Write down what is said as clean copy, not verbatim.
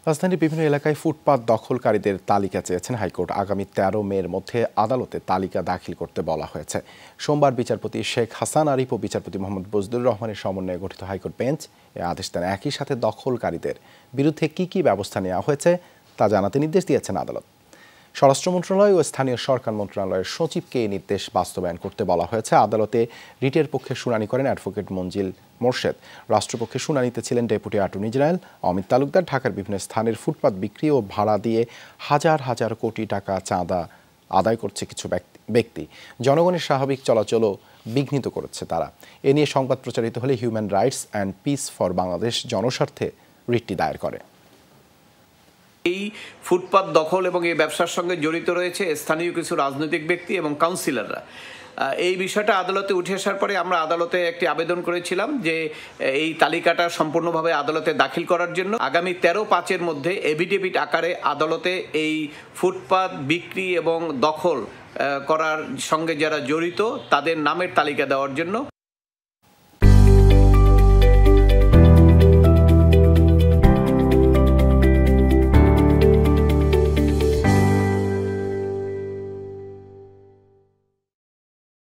রাজধানীর বিভিন্ন এলাকায় ফুটপাত দখলকারীদের তালিকা চেয়েছেন হাইকোর্ট। আগামী 13 মের মধ্যে আদালতে তালিকা দাখিল করতে বলা হয়েছে। সোমবার বিচারপতি শেখ হাসান আরিফ ও বিচারপতি মোহাম্মদ বজলুর রহমানের সমন্বয়ে গঠিত হাইকোর্ট বেঞ্চ এ আদেশ দেন। একই সাথে দখলকারীদের বিরুদ্ধে কি ব্যবস্থা নেওয়া হয়েছে তা জানাতে নির্দেশ দিয়েছেন আদালত। স্বরাষ্ট্র মন্ত্রণালয় ও স্থানীয় সরকার মন্ত্রণালয়ের সচিবকে এই নির্দেশ বাস্তবায়ন করতে বলা হয়েছে। আদালতে রিটের পক্ষে শুনানি করেন অ্যাডভোকেট মঞ্জিল মোর্শেদ। রাষ্ট্রপক্ষে শুনানিতে ছিলেন deputy attorney general Amit Talukdar. ঢাকার বিভিন্ন স্থানের ফুটপাত বিক্রি ও ভাড়া দিয়ে হাজার হাজার কোটি টাকা চাঁদা আদায় করছে কিছু ব্যক্তি। জনগণের স্বাভাবিক চলাচলও বিঘ্নিত করেছে তারা। এ নিয়ে সংবাদ প্রচারিত হলে human rights and peace for Bangladesh জনস্বার্থে রিটটি দায়ের করে। এই ফুটপাত দখল এবং এই ব্যবসার সঙ্গে জড়িত রয়েছে স্থানীয় কিছু রাজনৈতিক ব্যক্তি এবং কাউন্সিলররা। এই বিষয়টা আদালতে উঠে আসার পরে আমরা আদালতে একটি আবেদন করেছিলাম যে এই তালিকাটা সম্পূর্ণভাবে আদালতে দাখিল করার জন্য। আগামী 13/5-এর মধ্যে এফিডেভিট আকারে আদালতে এই ফুটপাত বিক্রি এবং দখল করার সঙ্গে যারা জড়িত তাদের নামের তালিকা দেওয়ার জন্য